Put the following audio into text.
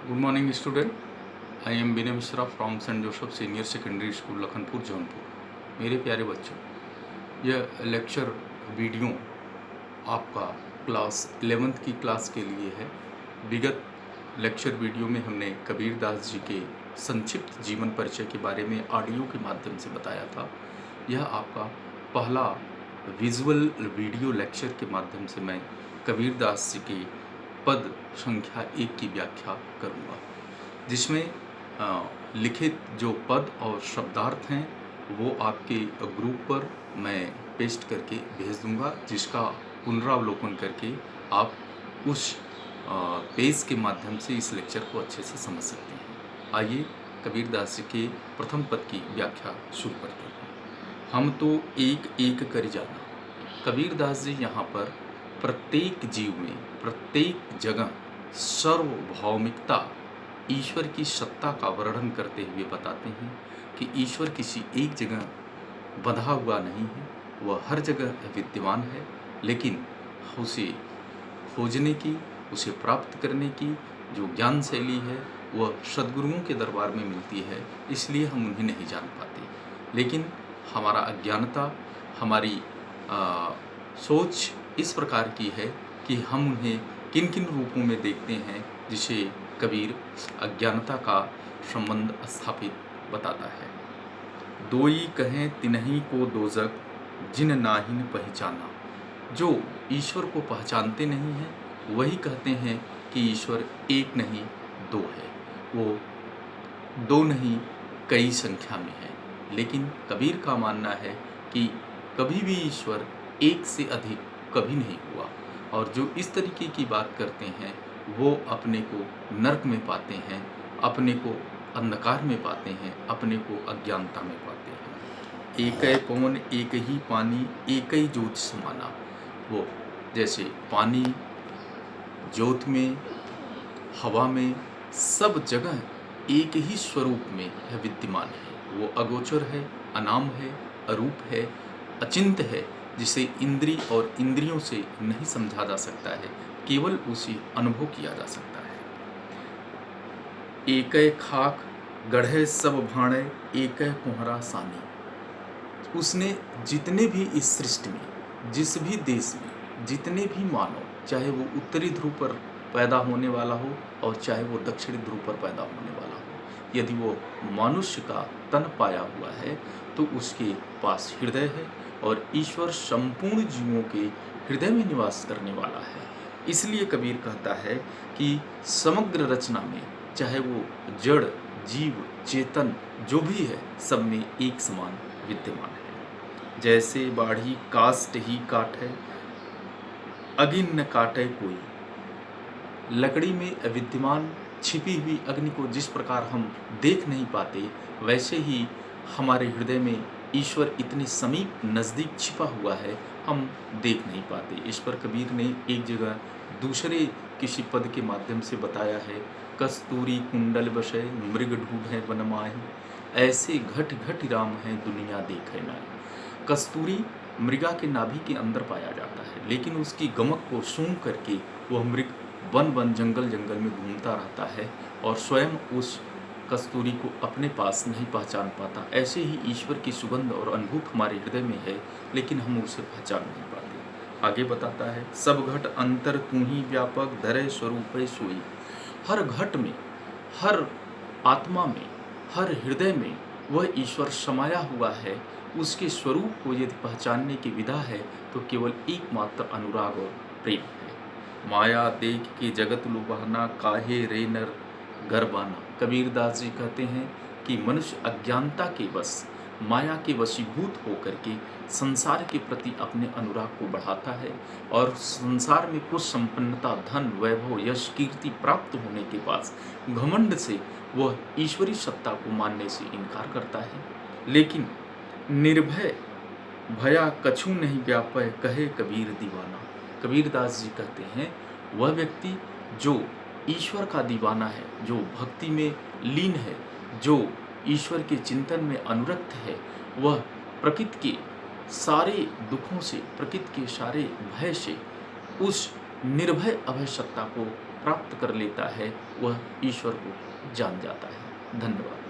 Good morning student. I am Vinay Mishra from Saint Joseph senior secondary school Lakhanpur Jaunpur. मेरे प्यारे बच्चों, यह लेक्चर वीडियो आपका क्लास 11th की क्लास के लिए है। विगत लेक्चर वीडियो में हमने कबीर दास जी के संक्षिप्त जीवन परिचय के बारे में ऑडियो के माध्यम से बताया था। यह आपका पहला विजुअल वीडियो लेक्चर के माध्यम से मैं कबीर दास जी के पद संख्या 1 की व्याख्या करूँगा, जिसमें लिखित जो पद और शब्दार्थ हैं वो आपके ग्रुप पर मैं पेस्ट करके भेज दूंगा, जिसका पुनरावलोकन करके आप उस पेज के माध्यम से इस लेक्चर को अच्छे से समझ सकते हैं। आइए कबीर दास जी के प्रथम पद की व्याख्या शुरू करते हैं। हम तो एक एक कर जाना। कबीर दास जी यहाँ पर प्रत्येक जीव में, प्रत्येक जगह सर्वभौमिकता, ईश्वर की सत्ता का वर्णन करते हुए बताते हैं कि ईश्वर किसी एक जगह बंधा हुआ नहीं है, वह हर जगह विद्यमान है, लेकिन उसे खोजने की, उसे प्राप्त करने की जो ज्ञान शैली है वह सद्गुरुओं के दरबार में मिलती है, इसलिए हम उन्हें नहीं जान पाते। लेकिन हमारा अज्ञानता, हमारी सोच इस प्रकार की है कि हम उन्हें किन किन रूपों में देखते हैं, जिसे कबीर अज्ञानता का संबंध स्थापित बताता है। दोई कहें तिन्ही को दोजक, जिन नाहिन पहचाना। जो ईश्वर को पहचानते नहीं हैं वही कहते हैं कि ईश्वर एक नहीं दो है, वो दो नहीं कई संख्या में है। लेकिन कबीर का मानना है कि कभी भी ईश्वर एक से अधिक कभी नहीं हुआ, और जो इस तरीके की बात करते हैं वो अपने को नरक में पाते हैं, अपने को अंधकार में पाते हैं, अपने को अज्ञानता में पाते हैं। एकै पवन एक ही पानी, एक ही ज्योत समाना। वो जैसे पानी, ज्योत में, हवा में, सब जगह एक ही स्वरूप में है, विद्यमान है। वो अगोचर है, अनाम है, अरूप है, अचिंत्य है, जिसे इंद्री और इंद्रियों से नहीं समझा जा सकता है, केवल उसी अनुभव किया जा सकता है। एकै खाक गढ़े सब भाणे, एकै कुहरा सानी। उसने जितने भी इस सृष्टि में, जिस भी देश में, जितने भी मानव, चाहे वो उत्तरी ध्रुव पर पैदा होने वाला हो और चाहे वो दक्षिणी ध्रुव पर पैदा होने वाला हो, यदि वो मनुष्य का तन पाया हुआ है तो उसके पास हृदय है, और ईश्वर संपूर्ण जीवों के हृदय में निवास करने वाला है। इसलिए कबीर कहता है कि समग्र रचना में, चाहे वो जड़, जीव, चेतन जो भी है, सब में एक समान विद्यमान है। जैसे बाढ़ी काष्ठ ही काटे, अग्नि न काटे कोई। लकड़ी में विद्यमान छिपी हुई अग्नि को जिस प्रकार हम देख नहीं पाते, वैसे ही हमारे हृदय में ईश्वर इतने समीप नज़दीक छिपा हुआ है, हम देख नहीं पाते। इस पर कबीर ने एक जगह दूसरे किसी पद के माध्यम से बताया है, कस्तूरी कुंडल बसे मृग ढूंढे वन माही, ऐसे घट घट राम है दुनिया देखे नाई। कस्तूरी मृगा के नाभि के अंदर पाया जाता है, लेकिन उसकी गमक को सूंघ करके वह मृग वन वन जंगल जंगल में घूमता रहता है और स्वयं उस कस्तूरी को अपने पास नहीं पहचान पाता। ऐसे ही ईश्वर की सुगंध और अनुभूत हमारे हृदय में है, लेकिन हम उसे पहचान नहीं पाते। आगे बताता है, सब घट अंतर तू ही व्यापक, धरे स्वरूप सोई। हर घट में, हर आत्मा में, हर हृदय में वह ईश्वर समाया हुआ है। उसके स्वरूप को यदि पहचानने की विधा है तो केवल एकमात्र अनुराग और प्रेम है। माया देख के जगत लुभाना, काहे रे नर गरबाना। कबीर दास जी कहते हैं कि मनुष्य अज्ञानता के बस, माया के वशीभूत होकर के संसार के प्रति अपने अनुराग को बढ़ाता है, और संसार में कुछ संपन्नता, धन, वैभव, यश, कीर्ति प्राप्त होने के बाद घमंड से वह ईश्वरी सत्ता को मानने से इनकार करता है। लेकिन निर्भय भया कछु नहीं व्यापय, कहे कबीर दीवाना। कबीर दास जी कहते हैं, वह व्यक्ति जो ईश्वर का दीवाना है, जो भक्ति में लीन है, जो ईश्वर के चिंतन में अनुरक्त है, वह प्रकृति के सारे दुखों से, प्रकृति के सारे भय से उस निर्भय अभय सत्ता को प्राप्त कर लेता है वह ईश्वर को जान जाता है। धन्यवाद।